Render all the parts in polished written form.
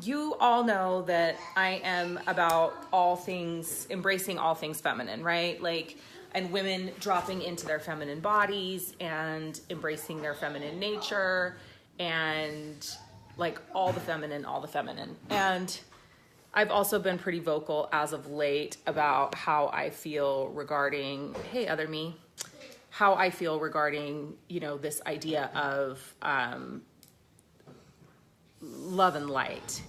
you all know that I am about all things, embracing all things feminine, right? Like, and women dropping into their feminine bodies and embracing their feminine nature and like all the feminine, all the feminine. And I've also been pretty vocal as of late about how I feel regarding, hey, other me, how I feel regarding, you know, this idea of love and light.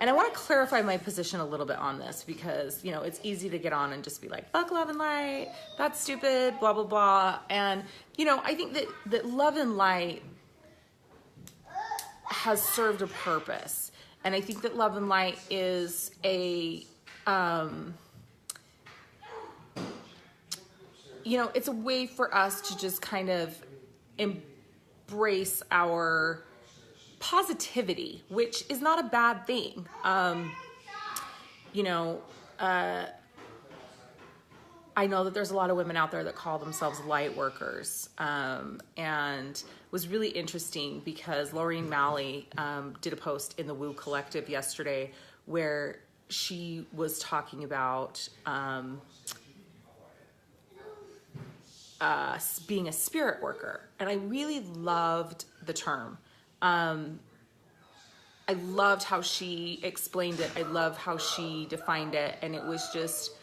And I want to clarify my position a little bit on this because, you know, it's easy to get on and just be like, fuck love and light, that's stupid, blah, blah, blah. And, you know, I think that love and light has served a purpose. And I think that love and light is a, you know, it's a way for us to just kind of embrace our positivity, which is not a bad thing. You know, I know that there's a lot of women out there that call themselves light workers. And it was really interesting because Laureen Malley did a post in the Woo Collective yesterday where she was talking about being a spirit worker. And I really loved the term. I loved how she explained it. I love how she defined it. And it was just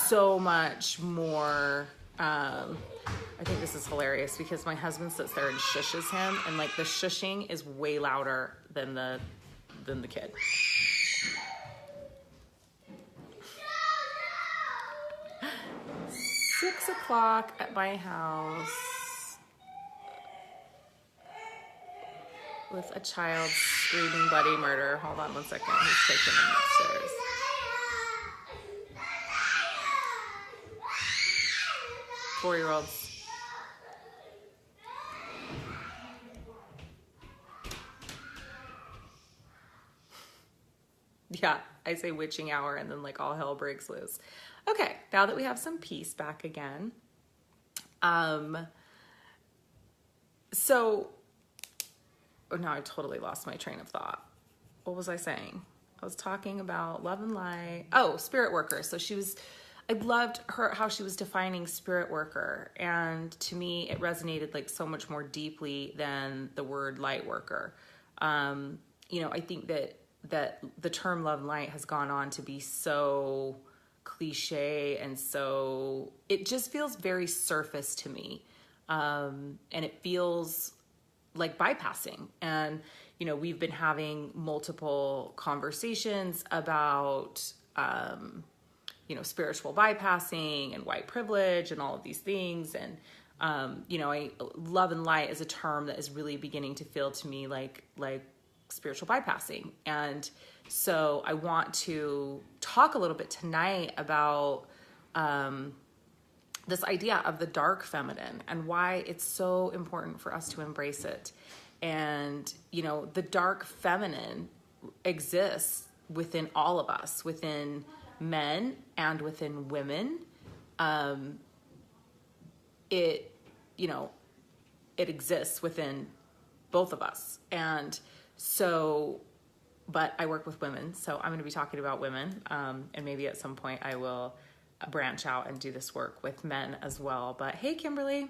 so much more, I think this is hilarious because my husband sits there and shushes him, and like the shushing is way louder than the kid. Six o'clock at my house with a child screaming bloody murder. Hold on one second. He's taking him upstairs. Four-year-olds. Yeah, I say witching hour and then like all hell breaks loose. Okay, now that we have some peace back again. Oh, now I totally lost my train of thought. What was I saying? I was talking about love and light. Oh, spirit worker. So I loved how she was defining spirit worker. And to me, it resonated like so much more deeply than the word light worker. You know, I think that the term love and light has gone on to be so cliche and so, it just feels very surface to me. And it feels like bypassing. And, you know, we've been having multiple conversations about, you know, spiritual bypassing and white privilege and all of these things. And, you know, love and light is a term that is really beginning to feel to me like spiritual bypassing. And so I want to talk a little bit tonight about, this idea of the dark feminine and why it's so important for us to embrace it. And, you know, the dark feminine exists within all of us, within men and within women. It, you know, it exists within both of us. And so, but I work with women, so I'm going to be talking about women. And maybe at some point I will branch out and do this work with men as well. But hey, Kimberly.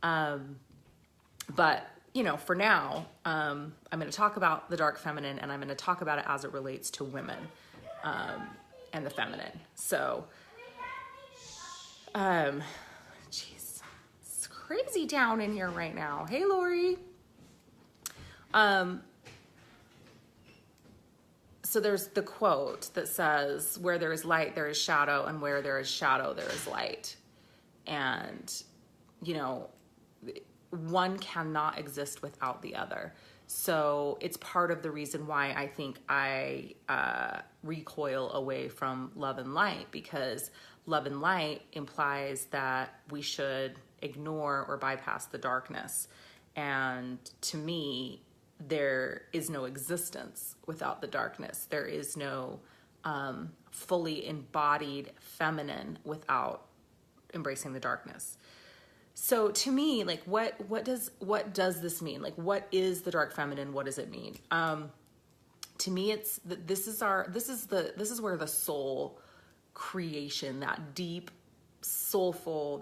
But, you know, for now, I'm going to talk about the dark feminine, and I'm going to talk about it as it relates to women, and the feminine. So, geez, it's crazy down in here right now. Hey, Lori. So there's the quote that says, where there is light, there is shadow, and where there is shadow, there is light. And, you know, one cannot exist without the other. So it's part of the reason why I think I recoil away from love and light, because love and light implies that we should ignore or bypass the darkness. And to me, there is no existence without the darkness. There is no fully embodied feminine without embracing the darkness. So to me, like, what does this mean? Like, what is the dark feminine? What does it mean? to me, this is where the soul creation, that deep soul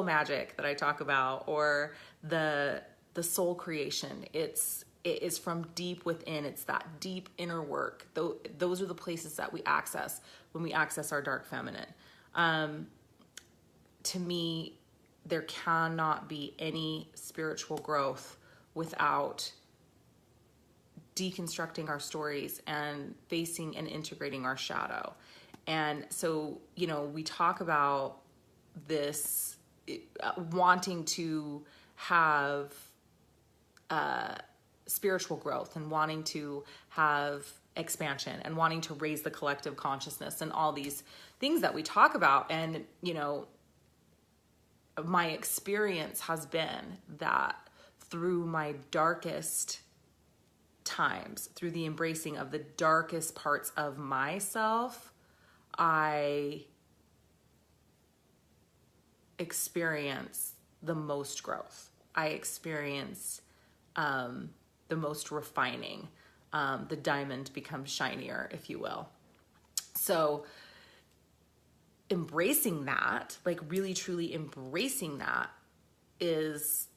magic that I talk about, or the soul creation, it is from deep within. It's that deep inner work. Those are the places that we access when we access our dark feminine. To me, there cannot be any spiritual growth without deconstructing our stories and facing and integrating our shadow. And so, we talk about this wanting to have spiritual growth and wanting to have expansion and wanting to raise the collective consciousness and all these things that we talk about. And, my experience has been that through my darkest times, through the embracing of the darkest parts of myself, I experience the most growth. I experience the most refining. The diamond becomes shinier, if you will. So embracing that, like really truly embracing that, is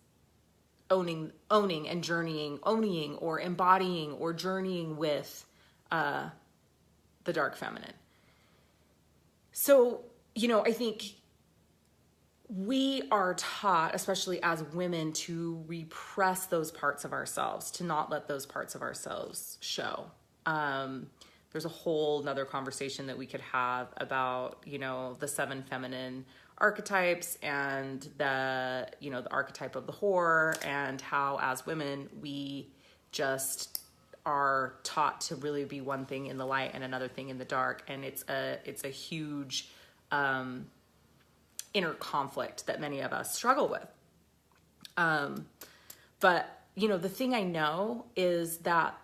owning and journeying, owning or embodying or journeying with the dark feminine. So, I think we are taught, especially as women, to repress those parts of ourselves, to not let those parts of ourselves show. There's a whole nother conversation that we could have about, the 7 feminine archetypes and the archetype of the whore, and how as women, we just are taught to really be one thing in the light and another thing in the dark. And it's a huge, inner conflict that many of us struggle with. But, the thing I know is that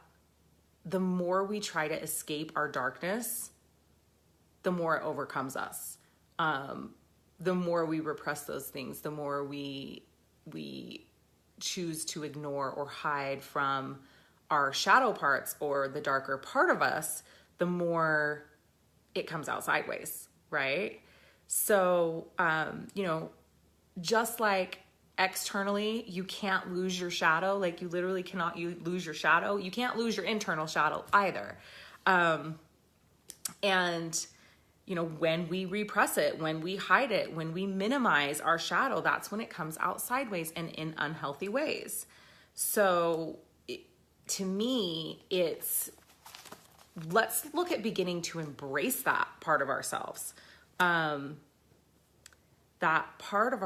the more we try to escape our darkness, the more it overcomes us. The more we repress those things, the more we choose to ignore or hide from our shadow parts or the darker part of us, the more it comes out sideways, right? So, just like externally, you can't lose your shadow. Like you literally cannot lose your shadow. You can't lose your internal shadow either. And, when we repress it, when we hide it, when we minimize our shadow, that's when it comes out sideways and in unhealthy ways. So to me, let's look at beginning to embrace that part of ourselves. That part of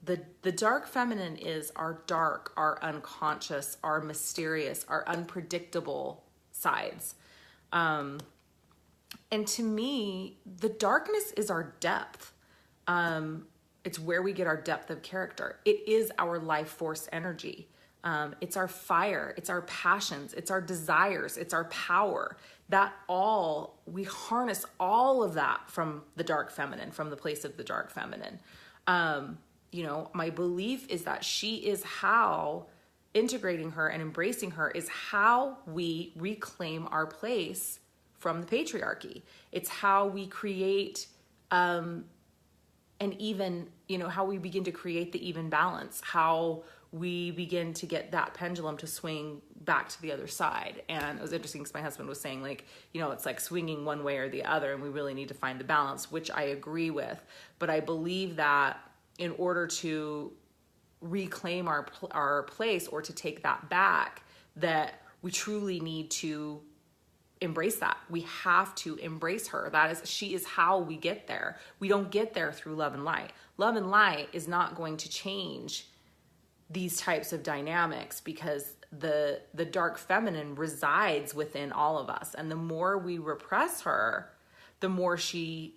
the dark feminine is our dark, our unconscious, our mysterious, our unpredictable sides. And to me, the darkness is our depth. It's where we get our depth of character. It is our life force energy. It's our fire. It's our passions. It's our desires. It's our power. We harness all of that from the dark feminine, from the place of the dark feminine. My belief is that she is how integrating her and embracing her is how we reclaim our place from the patriarchy. It's how we create an even, how we begin to create the even balance, how we begin to get that pendulum to swing back to the other side. And it was interesting because my husband was saying it's like swinging one way or the other, and we really need to find the balance, which I agree with. But I believe that in order to reclaim our place or to take that back, that we truly need to embrace that. We have to embrace her. She is how we get there. We don't get there through love and light. Love and light is not going to change these types of dynamics because the dark feminine resides within all of us. And the more we repress her, the more she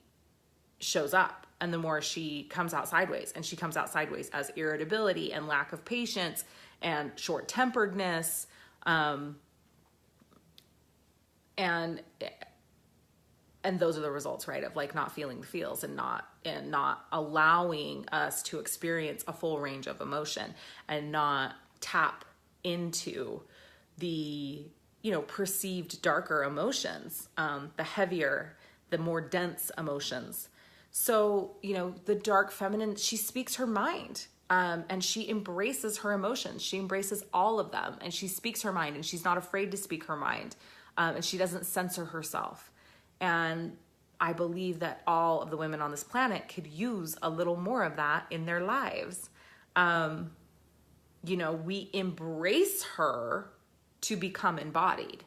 shows up and the more she comes out sideways. And she comes out sideways as irritability and lack of patience and short-temperedness, and those are the results, right, of not feeling the feels and not allowing us to experience a full range of emotion and not tap into the perceived darker emotions, the heavier, the more dense emotions. So, the dark feminine, she speaks her mind, and she embraces her emotions. She embraces all of them, and she speaks her mind, and she's not afraid to speak her mind, and she doesn't censor herself. And I believe that all of the women on this planet could use a little more of that in their lives. We embrace her to become embodied.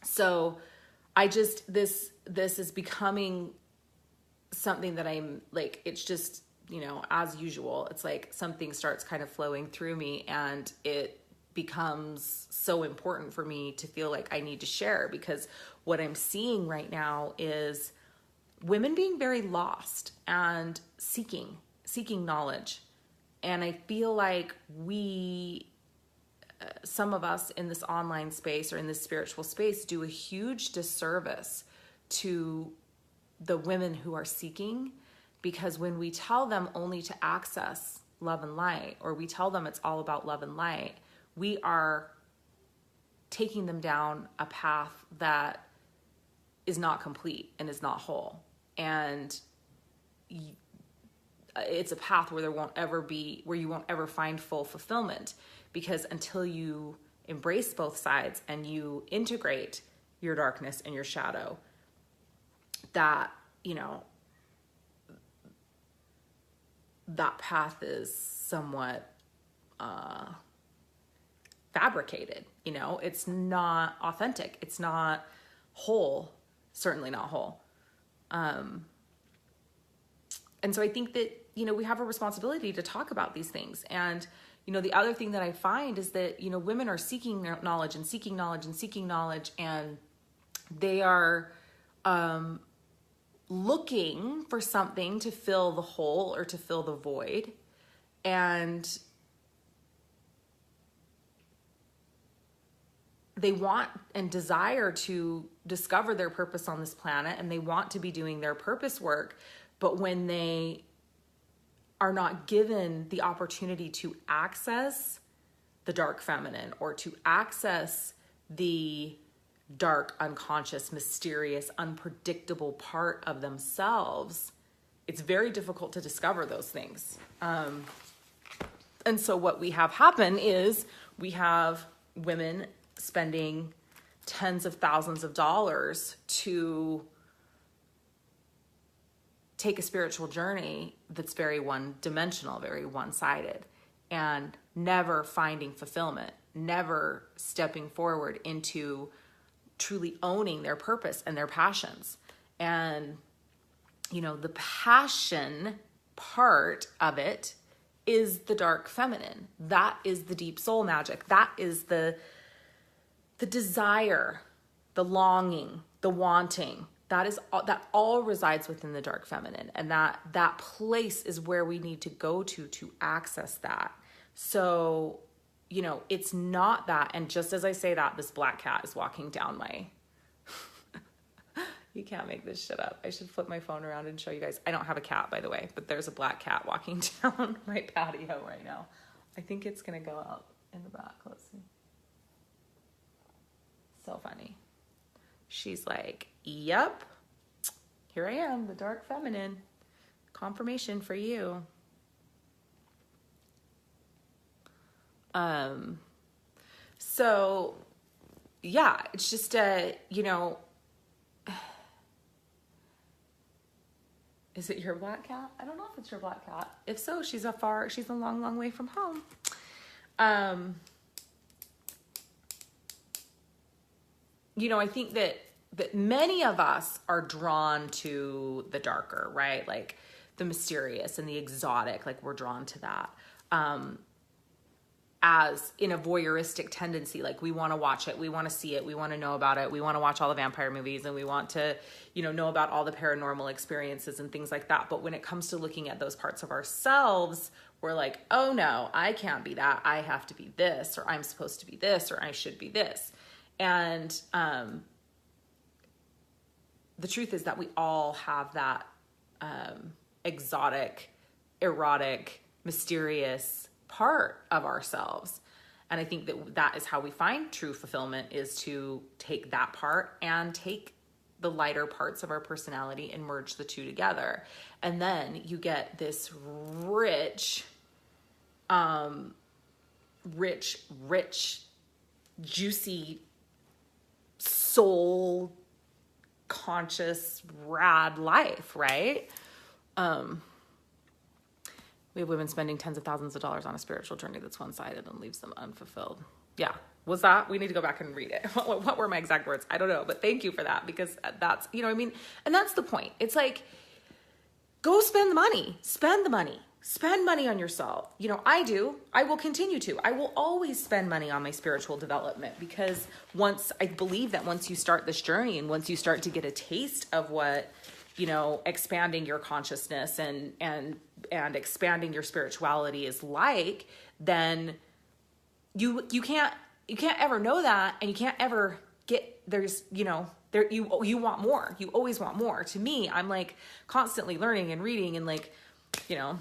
So I just, this is becoming something that I'm like, it's just, as usual, it's like something starts kind of flowing through me, and it becomes so important for me to feel like I need to share, because what I'm seeing right now is women being very lost and seeking knowledge. And I feel like some of us in this online space or in this spiritual space do a huge disservice to the women who are seeking, because when we tell them only to access love and light, or we tell them it's all about love and light, we are taking them down a path that is not complete and is not whole. And it's a path where you won't ever find full fulfillment, because until you embrace both sides and you integrate your darkness and your shadow, that, that path is somewhat fabricated. It's not authentic. It's not whole, certainly not whole. And so I think that, we have a responsibility to talk about these things. And, the other thing that I find is that, women are seeking knowledge and seeking knowledge and seeking knowledge, and they are looking for something to fill the hole or to fill the void. And they want and desire to discover their purpose on this planet, and they want to be doing their purpose work. But when they are not given the opportunity to access the dark feminine, or to access the dark, unconscious, mysterious, unpredictable part of themselves, it's very difficult to discover those things. And so what we have happen is we have women spending tens of thousands of dollars to take a spiritual journey that's very one-dimensional, very one-sided, and never finding fulfillment, never stepping forward into truly owning their purpose and their passions. And, the passion part of it is the dark feminine. That is the deep soul magic. That is the desire, the longing, the wanting. That all resides within the dark feminine, and that place is where we need to go to access that. So, it's not that. And just as I say that, this black cat is walking down my, you can't make this shit up. I should flip my phone around and show you guys. I don't have a cat, by the way, but there's a black cat walking down my patio right now. I think it's going to go out in the back. Let's see. So funny. She's like, yep, here I am, the dark feminine. Confirmation for you. So yeah, it's just is it your black cat? I don't know if it's your black cat. If so, she's a long, long way from home. I think that many of us are drawn to the darker, right? Like the mysterious and the exotic, like we're drawn to that. As in a voyeuristic tendency, like we want to watch it, we want to see it, we want to know about it, we want to watch all the vampire movies, and we want to, know about all the paranormal experiences and things like that. But when it comes to looking at those parts of ourselves, we're like, oh no, I can't be that. I have to be this, or I'm supposed to be this, or I should be this. And the truth is that we all have that exotic, erotic, mysterious part of ourselves. And I think that is how we find true fulfillment, is to take that part and take the lighter parts of our personality and merge the two together. And then you get this rich, juicy, soul conscious, rad life, right? We have women spending tens of thousands of dollars on a spiritual journey that's one-sided and leaves them unfulfilled. Yeah. Was that? We need to go back and read it. What were my exact words? I don't know, but thank you for that, because that's, you know what I mean? And that's the point. It's like, go spend the money, spend money on yourself. You know, I will continue to, I will always spend money on my spiritual development, because I believe that once you start this journey and once you start to get a taste of what, you know, expanding your consciousness and expanding your spirituality is like, then you can't ever know that, and you can't ever get, you want more. You always want more. To me, I'm like constantly learning and reading, and like, you know,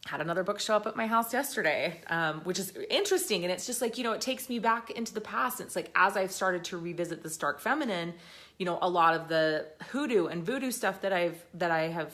had another book show up at my house yesterday, which is interesting. And it's just like, you know, it takes me back into the past. It's like, as I've started to revisit this dark feminine, you know, a lot of the hoodoo and voodoo stuff that I have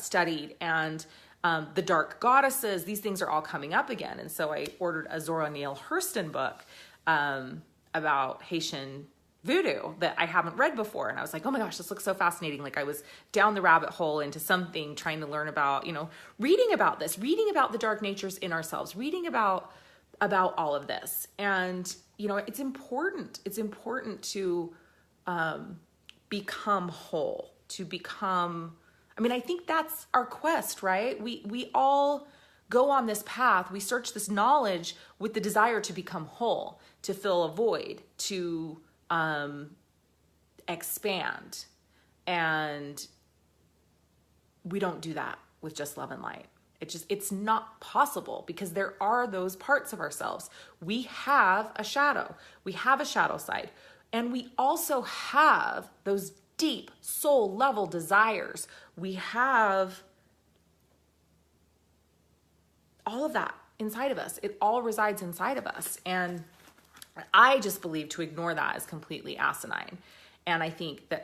studied, and the dark goddesses, these things are all coming up again. And so I ordered a Zora Neale Hurston book about Haitian voodoo that I haven't read before. And I was like, oh my gosh, this looks so fascinating. Like, I was down the rabbit hole into something, trying to learn about, you know, reading about the dark natures in ourselves, reading about all of this. And, you know, it's important to become whole, I think that's our quest, right? We all go on this path. We search this knowledge with the desire to become whole, to fill a void, to expand. And we don't do that with just love and light. It's not possible, because there are those parts of ourselves. We have a shadow. We have a shadow side. And we also have those deep soul level desires. We have all of that inside of us. It all resides inside of us. And I just believe to ignore that is completely asinine. And I think that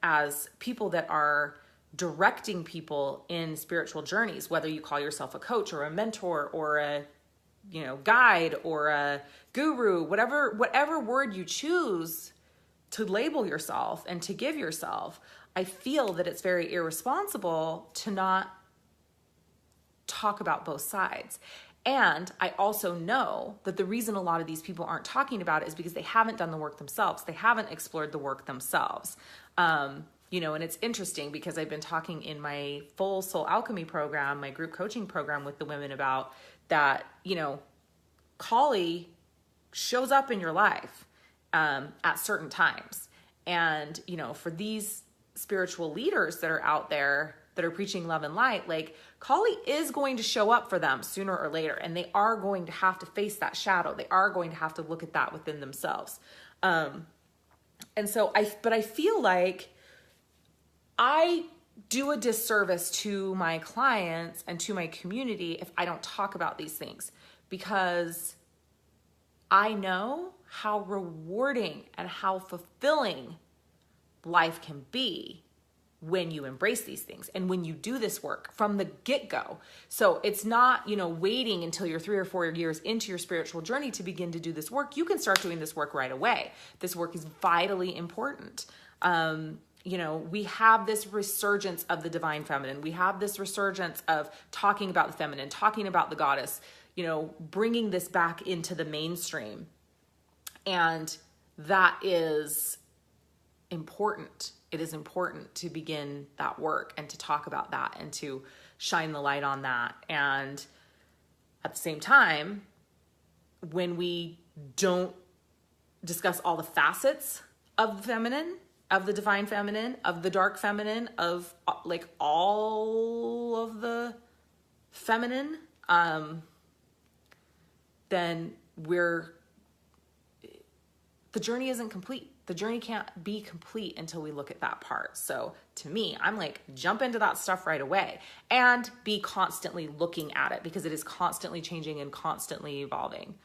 as people that are directing people in spiritual journeys, whether you call yourself a coach or a mentor or a, you know, guide or a guru, whatever word you choose to label yourself and to give yourself, I feel that it's very irresponsible to not talk about both sides. And I also know that the reason a lot of these people aren't talking about it is because they haven't done the work themselves. They haven't explored the work themselves. You know, and it's interesting because I've been talking in my Full Soul Alchemy program, my group coaching program, with the women about that, you know, Kali shows up in your life at certain times. And, you know, for these spiritual leaders that are out there that are preaching love and light, like, Kali is going to show up for them sooner or later, and they are going to have to face that shadow. They are going to have to look at that within themselves. And so I feel like I do a disservice to my clients and to my community if I don't talk about these things, because I know how rewarding and how fulfilling life can be when you embrace these things and when you do this work from the get-go. So it's not, you know, waiting until you're 3 or 4 years into your spiritual journey to begin to do this work. You can start doing this work right away. This work is vitally important. You know, we have this resurgence of the divine feminine. We have this resurgence of talking about the feminine, talking about the goddess, you know, bringing this back into the mainstream. And that is important. It is important to begin that work and to talk about that and to shine the light on that. And at the same time, when we don't discuss all the facets of the feminine, of the divine feminine, of the dark feminine, of like all of the feminine, then the journey isn't complete. The journey can't be complete until we look at that part. So to me, I'm like, jump into that stuff right away and be constantly looking at it, because it is constantly changing and constantly evolving.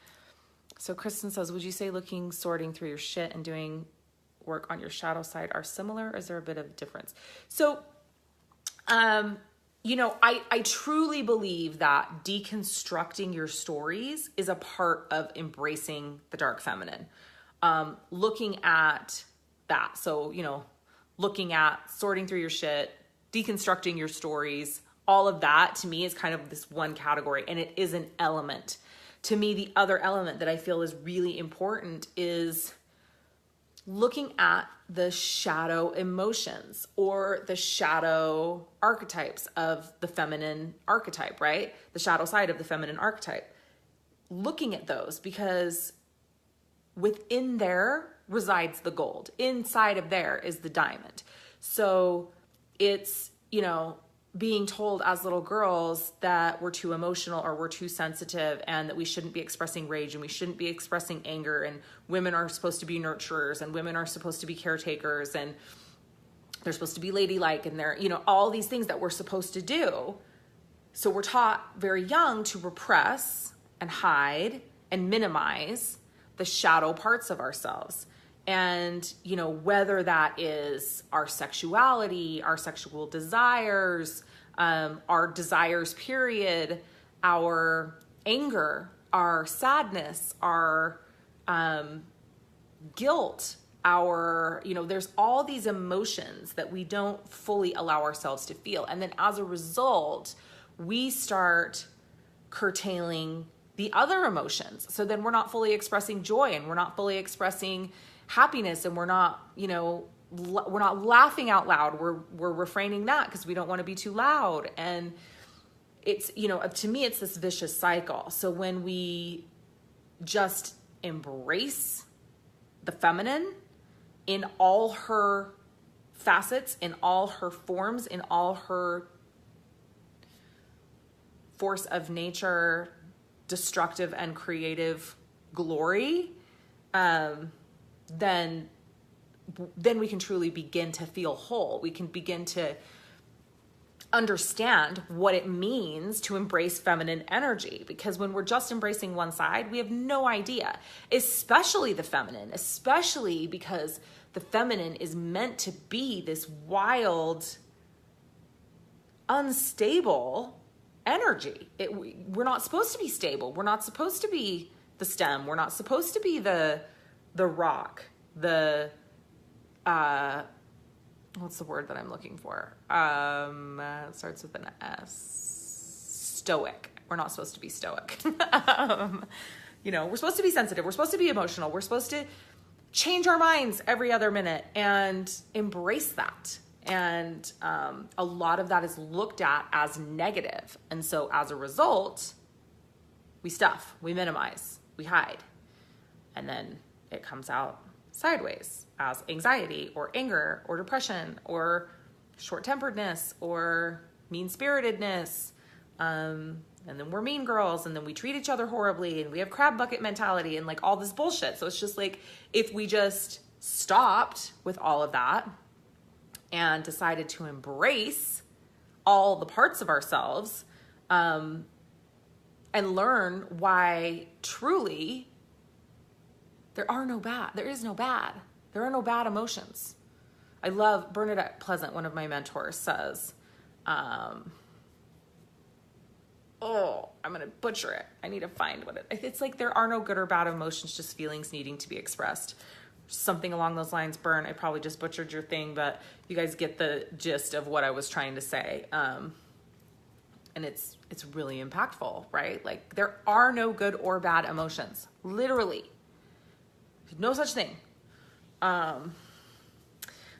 So Kristen says, would you say looking, sorting through your shit and doing work on your shadow side are similar, or is there a bit of difference? So, you know, I truly believe that deconstructing your stories is a part of embracing the dark feminine. Looking at that. So, you know, looking at sorting through your shit, deconstructing your stories, all of that to me is kind of this one category, and it is an element. To me, the other element that I feel is really important is looking at the shadow emotions or the shadow archetypes of the feminine archetype, right? The shadow side of the feminine archetype. Looking at those, because within there resides the gold. Inside of there is the diamond. So it's, you know, being told as little girls that we're too emotional or we're too sensitive and that we shouldn't be expressing rage and we shouldn't be expressing anger, and women are supposed to be nurturers and women are supposed to be caretakers and they're supposed to be ladylike, and they're, you know, all these things that we're supposed to do. So we're taught very young to repress and hide and minimize the shadow parts of ourselves. And, you know, whether that is our sexuality, our sexual desires, our desires, period, our anger, our sadness, our guilt, our, you know, there's all these emotions that we don't fully allow ourselves to feel. And then as a result, we start curtailing the other emotions. So then we're not fully expressing joy, and we're not fully expressing happiness, and we're not, you know, we're not laughing out loud. We're refraining that because we don't want to be too loud. And it's, you know, to me, it's this vicious cycle. So when we just embrace the feminine in all her facets, in all her forms, in all her force of nature, destructive and creative glory, then we can truly begin to feel whole. We can begin to understand what it means to embrace feminine energy, because when we're just embracing one side, we have no idea, especially the feminine, especially because the feminine is meant to be this wild, unstable energy. We're not supposed to be stable. We're not supposed to be the stem. We're not supposed to be the rock, the, what's the word that I'm looking for? It starts with an S. Stoic. We're not supposed to be stoic. You know, we're supposed to be sensitive. We're supposed to be emotional. We're supposed to change our minds every other minute and embrace that. And a lot of that is looked at as negative. And so as a result, we stuff, we minimize, we hide. And then it comes out sideways as anxiety or anger or depression or short-temperedness or mean-spiritedness. And then we're mean girls, and then we treat each other horribly, and we have crab bucket mentality and like all this bullshit. So it's just like, if we just stopped with all of that and decided to embrace all the parts of ourselves, and learn why truly there is no bad. There are no bad emotions. I love Bernadette Pleasant, one of my mentors, says, I'm going to butcher it. I need to find it's like, there are no good or bad emotions, just feelings needing to be expressed. Something along those lines. Bern, I probably just butchered your thing, but you guys get the gist of what I was trying to say. And it's really impactful, right? Like, there are no good or bad emotions. Literally. No such thing.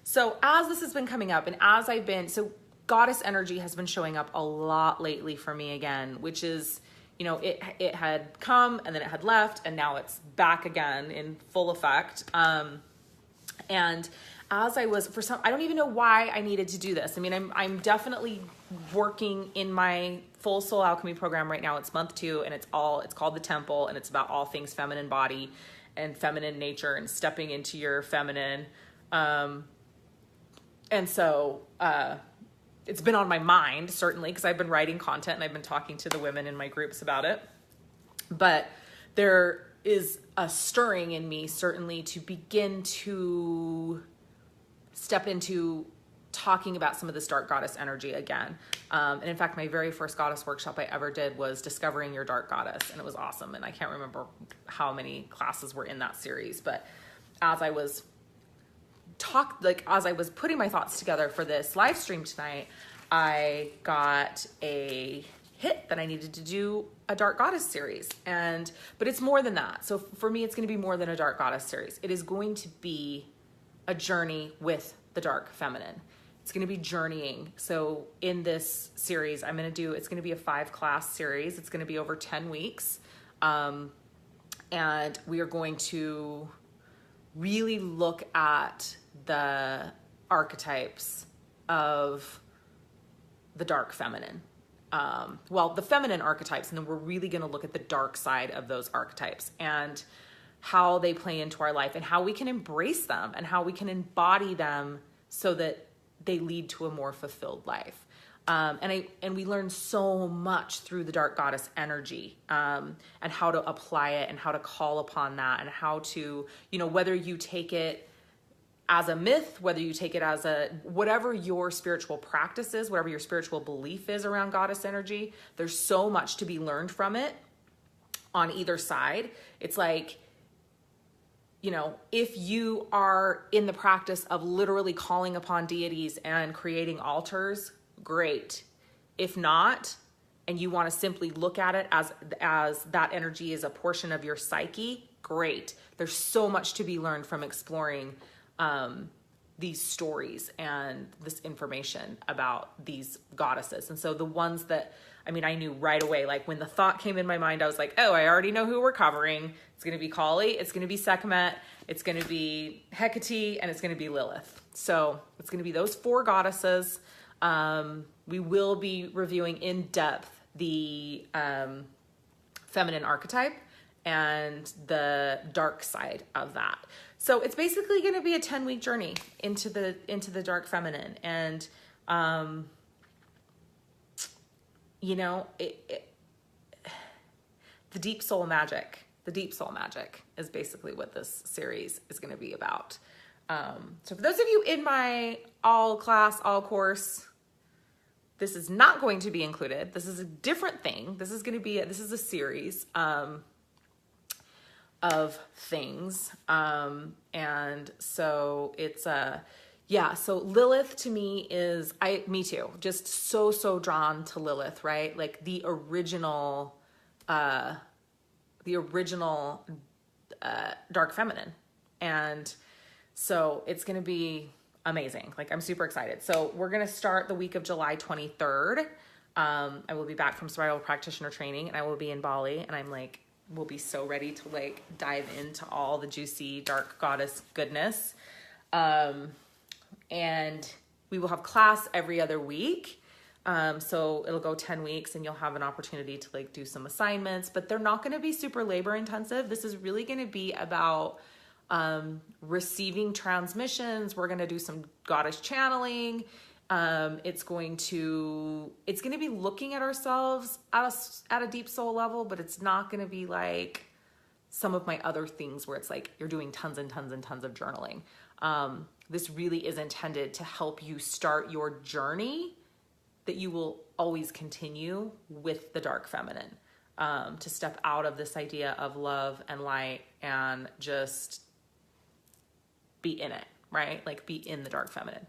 So as this has been coming up, and as so goddess energy has been showing up a lot lately for me again, which is, you know, it had come and then it had left, and now it's back again in full effect. And as I was, I don't even know why I needed to do this. I mean, I'm definitely working in my full soul alchemy program right now. It's month 2, and it's called The Temple, and it's about all things feminine body and feminine nature and stepping into your feminine. And so, it's been on my mind, certainly, because I've been writing content and I've been talking to the women in my groups about it. But is a stirring in me, certainly, to begin to step into talking about some of this dark goddess energy again. And in fact, my very first goddess workshop I ever did was Discovering Your Dark Goddess, and it was awesome. And I can't remember how many classes were in that series, but as I was as I was putting my thoughts together for this live stream tonight, I got a hit that I needed to do a dark goddess series. But it's more than that. So for me, it's going to be more than a dark goddess series. It is going to be a journey with the dark feminine. It's going to be journeying. So in this series, it's going to be a 5-class series. It's going to be over 10 weeks. And we are going to really look at the archetypes of the dark feminine. The feminine archetypes, and then we're really going to look at the dark side of those archetypes and how they play into our life and how we can embrace them and how we can embody them so that they lead to a more fulfilled life. And we learn so much through the dark goddess energy, and how to apply it and how to call upon that and how to, whether you take it as a myth, whether you take it as whatever your spiritual practice is, whatever your spiritual belief is around goddess energy, there's so much to be learned from it on either side. It's like, if you are in the practice of literally calling upon deities and creating altars, great. If not, and you want to simply look at it as that energy is a portion of your psyche, great. There's so much to be learned from exploring these stories and this information about these goddesses. And so the ones that, I knew right away, like when the thought came in my mind, I was like, oh, I already know who we're covering. It's going to be Kali, it's going to be Sekhmet, it's going to be Hecate, and it's going to be Lilith. So it's going to be those 4 goddesses. We will be reviewing in depth the feminine archetype and the dark side of that. So it's basically going to be a 10-week journey into the dark feminine. And, the deep soul magic is basically what this series is going to be about. So for those of you in my all course, this is not going to be included. This is a different thing. This is a series, of things. And so it's so Lilith to me is, me too, just so drawn to Lilith, right? Like the original dark feminine. And so it's going to be amazing. Like I'm super excited. So we're going to start the week of July 23rd. I will be back from spiral practitioner training and I will be in Bali, and we'll be so ready to dive into all the juicy dark goddess goodness. And we will have class every other week. So it'll go 10 weeks and you'll have an opportunity to do some assignments, but they're not going to be super labor intensive. This is really going to be about receiving transmissions. We're going to do some goddess channeling. It's going to be looking at ourselves at a deep soul level, but it's not going to be like some of my other things where it's like you're doing tons and tons and tons of journaling. This really is intended to help you start your journey that you will always continue with the dark feminine, to step out of this idea of love and light and just be in it, right? Like be in the dark feminine.